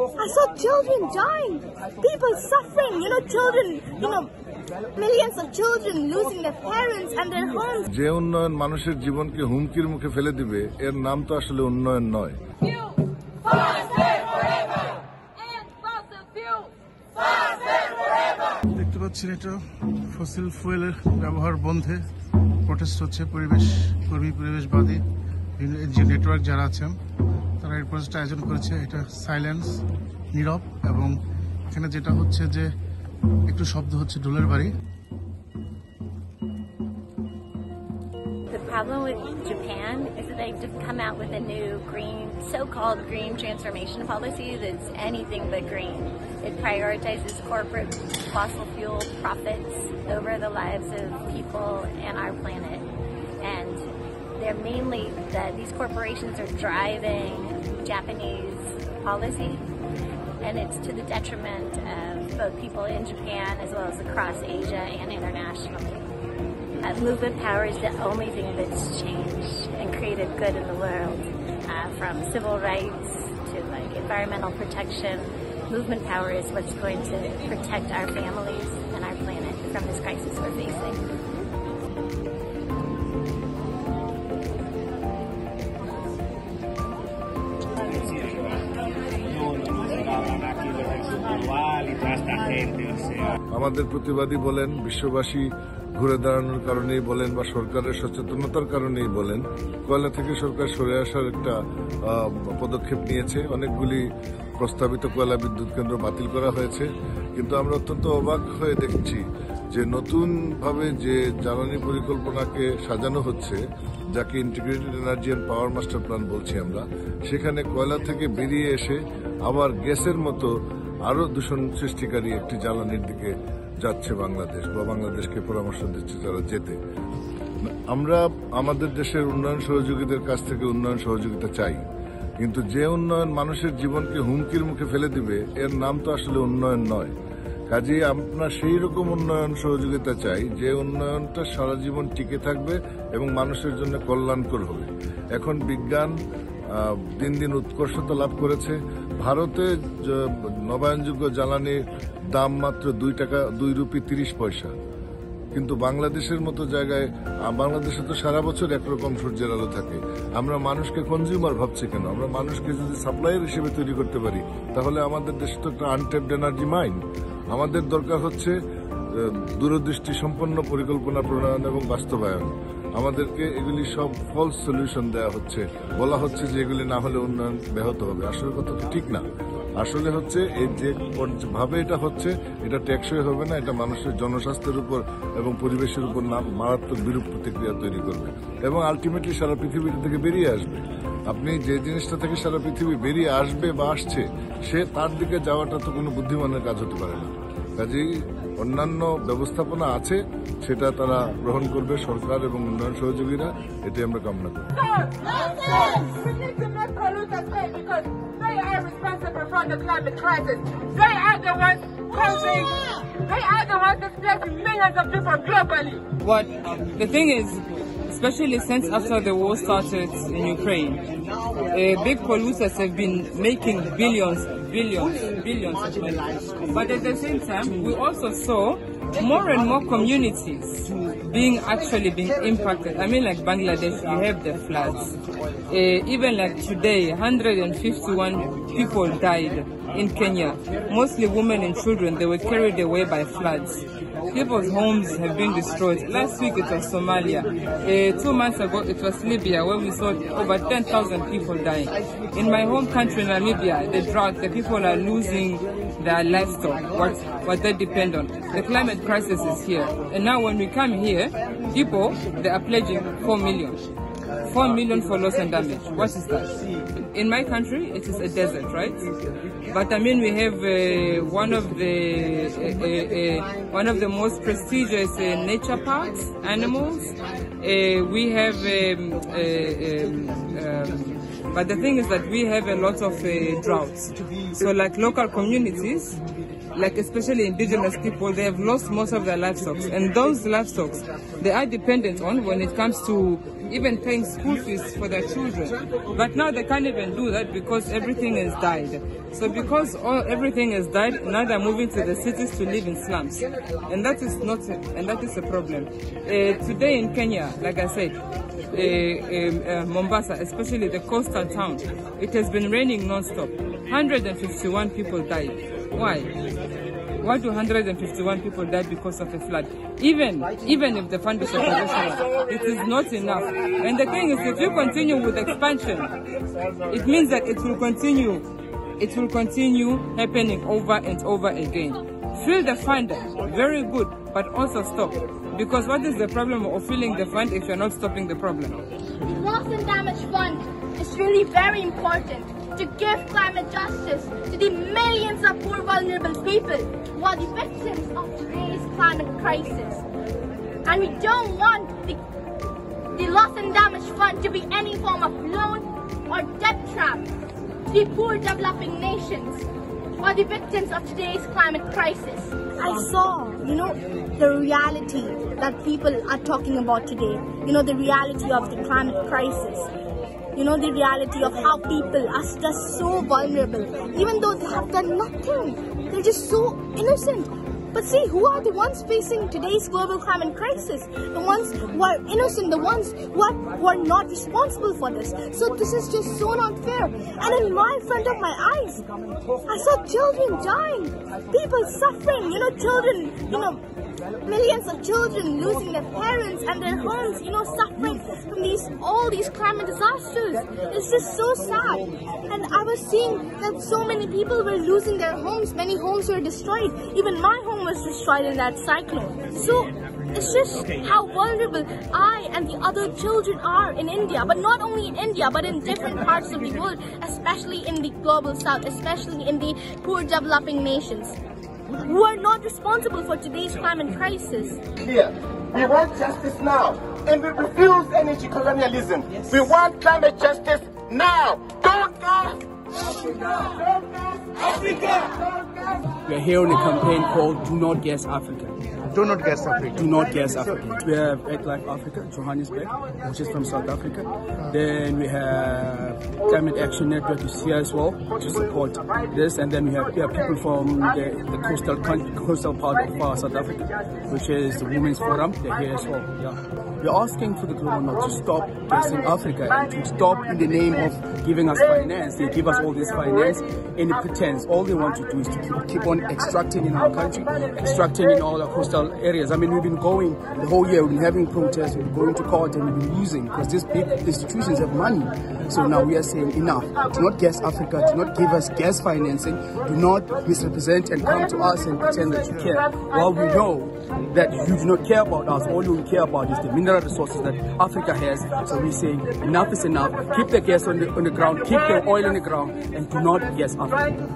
I saw children dying, people suffering, children, millions of children losing their parents and their homes. যে উন্নয়ন মানুষের জীবনকে হুমকির মুখে ফেলে দিবে এর নাম তো আসলে উন্নয়ন নয়। দেখতে পাচ্ছেন এটা ফসিল ফুয়েলের ব্যবহার বন্ধে প্রোটেস্ট হচ্ছে পরিবেশ কর্মী পরিবেশবাদী যে নেটওয়ার্ক যারা আছেন তারা এই প্রোটেস্ট আয়োজন করেছে। এটা সাইলেন্স নীরব এবং এখানে যেটা হচ্ছে যে একটু শব্দ হচ্ছে ঢোলের বাড়ি। The problem with Japan is that they've just come out with a new so-called green transformation policy that's anything but green. It prioritizes corporate fossil fuel profits over the lives of people and our planet. And they're mainly that these corporations are driving Japanese policy, and it's to the detriment of both people in Japan as well as across Asia and internationally. Movement power is the only thing that's changed and created good in the world, from civil rights to environmental protection. Movement power is what's going to protect our families and our planet from this crisis we're facing. আমাদের প্রতিবাদী বলেন, বিশ্ববাসী ঘুরে দাঁড়ানোর কারণেই বলেন বা সরকারের সচেতনতার কারণেই বলেন, কয়লা থেকে সরকার সরে আসার একটা পদক্ষেপ নিয়েছে। অনেকগুলি প্রস্তাবিত কয়লা বিদ্যুৎ কেন্দ্র বাতিল করা হয়েছে, কিন্তু আমরা অত্যন্ত অবাক হয়ে দেখছি যে নতুনভাবে যে জ্বালানি পরিকল্পনাকে সাজানো হচ্ছে, যাকে integrated energy and power master plan বলছি আমরা, সেখানে কয়লা থেকে বেরিয়ে এসে আবার গ্যাসের মতো আরো দূষণ সৃষ্টিকারী একটি জ্বালানির দিকে যাচ্ছে বাংলাদেশ, বা বাংলাদেশকে পরামর্শ দিচ্ছে যারা যেতে। আমরা আমাদের দেশের উন্নয়ন সহযোগীদের কাছ থেকে উন্নয়ন সহযোগিতা চাই, কিন্তু যে উন্নয়ন মানুষের জীবনকে হুমকির মুখে ফেলে দিবে এর নাম তো আসলে উন্নয়ন নয়। কাজেই আমরা সেই রকম উন্নয়ন সহযোগিতা চাই যে উন্নয়নটা সারা জীবন টিকে থাকবে এবং মানুষের জন্য কল্যাণকর হবে। এখন বিজ্ঞান দিন দিন উৎকর্ষতা লাভ করেছে। ভারতে নবায়নযোগ্য জ্বালানির দাম মাত্র 2 রুপি 30 পয়সা, কিন্তু বাংলাদেশের মতো জায়গায়, বাংলাদেশে তো সারা বছর একরকম সূর্যের আলো থাকে। আমরা মানুষকে কনজিউমার ভাবছি কেন? আমরা মানুষকে যদি সাপ্লায়ার হিসেবে তৈরি করতে পারি, তাহলে আমাদের দেশে তো একটা আনট্যাপড এনার্জি মাইন। আমাদের দরকার হচ্ছে দূরদৃষ্টি সম্পন্ন পরিকল্পনা প্রণয়ন এবং বাস্তবায়ন। আমাদেরকে এগুলি সব ফলস সলিউশন দেওয়া হচ্ছে, বলা হচ্ছে যে এগুলি না হলে উন্নয়ন ব্যাহত হবে। আসলে কথা তো ঠিক না। আসলে হচ্ছে এই যে ভাবে এটা হচ্ছে, এটা টেকসই হবে না, এটা মানুষের জনস্বাস্থ্যের উপর এবং পরিবেশের উপর মারাত্মক বিরূপ প্রতিক্রিয়া তৈরি করবে এবং আলটিমেটলি সারা পৃথিবীর থেকে বেরিয়ে আসবে। আপনি যে জিনিসটা থেকে সারা পৃথিবী বেরিয়ে আসবে বা আসছে, সে তার দিকে যাওয়াটা তো কোনো বুদ্ধিমানের কাজ হতে পারে না। কাজেই অন্যান্য ব্যবস্থাপনা আছে, সেটা তারা গ্রহণ করবে সরকার এবং উন্নয়ন সহযোগীরা, এটাই আমরা কামনা করি। They are responsible for the climate crisis. They are the ones causing, they are the ones displacing millions of people globally. What the thing is, especially since after the war started in Ukraine, big polluters have been making billions of money. But at the same time, we also saw more and more communities being impacted. I mean, like Bangladesh, you have the floods. Even like today, 151 people died in Kenya. Mostly women and children, they were carried away by floods. People's homes have been destroyed. Last week it was Somalia. 2 months ago it was Libya, where we saw over 10,000 people dying. In my home country, Namibia, the drought, the people are losing their livestock, what they depend on. The climate crisis is here. And now when we come here, people, they are pledging 4 million. 4 million for loss and damage. What is that? In my country, it is a desert, right? But I mean, we have one of the most prestigious nature parks, animals. We have, but the thing is that we have a lot of droughts. So like local communities, like especially indigenous people, they have lost most of their livestock, and those livestock they are dependent on when it comes to even paying school fees for their children. But now they can't even do that because everything has died. So because everything has died, now they're moving to the cities to live in slums, and that is a problem. Today in Kenya, like I said, Mombasa, especially the coastal town, it has been raining non-stop. 151 people died. Why? Why do 151 people die because of a flood? Even if the fund is operational, it is not enough. And the thing is, if you continue with expansion, it means that it will continue happening over and over again. Fill the fund, very good, but also stop. Because what is the problem of filling the fund if you're not stopping the problem? The Loss and Damage Fund is really very important to give climate justice to the millions of poor vulnerable people who are the victims of today's climate crisis. And we don't want the Loss and Damage Fund to be any form of loan or debt trap to the poor developing nations who are the victims of today's climate crisis. I saw, the reality that people are talking about today. The reality of the climate crisis. The reality of how people are just so vulnerable, even though they have done nothing. They're just so innocent. But see, who are the ones facing today's global climate crisis? The ones who are innocent, the ones who are not responsible for this. So this is just so not fair. And in front of my eyes, I saw children dying, people suffering, children, millions of children losing their parents and their homes, suffering from all these climate disasters. It's just so sad. And I was seeing that so many people were losing their homes. Many homes were destroyed. Even my home was destroyed in that cyclone. So it's just how vulnerable I and the other children are in India, but not only in India, but in different parts of the world, especially in the global south, especially in the poor developing nations, who are not responsible for today's climate crisis. Here, we want justice now, and we refuse energy colonialism. We want climate justice now. Don't gas! Africa! Don't gas! Africa! Don't gas! We are here on a campaign called Do Not Gas Africa. Do not gas Africa. Do Not Gas Africa. We have Act Like Africa, Johannesburg, which is from South Africa. Then we have Climate Action Network is here as well to support this. And then we have people from the coastal part of South Africa, which is the Women's Forum. They're here as well. Yeah. We're asking for the global north to stop gassing Africa and to stop in the name of giving us finance. They give us all this finance in the pretense. All they want to do is to keep on extracting in our country, extracting in all our coastal areas. I mean, we've been going the whole year, we've been having protests, we've been going to court, and we've been losing because these big institutions have money. So now we are saying enough. Do not gas Africa, do not give us gas financing, do not misrepresent and come to us and pretend that you care. While we know that you do not care about us, all you care about is the mineral resources that Africa has. So we're saying enough is enough. Keep the gas on the ground, keep the oil on the ground, and do not gas Africa.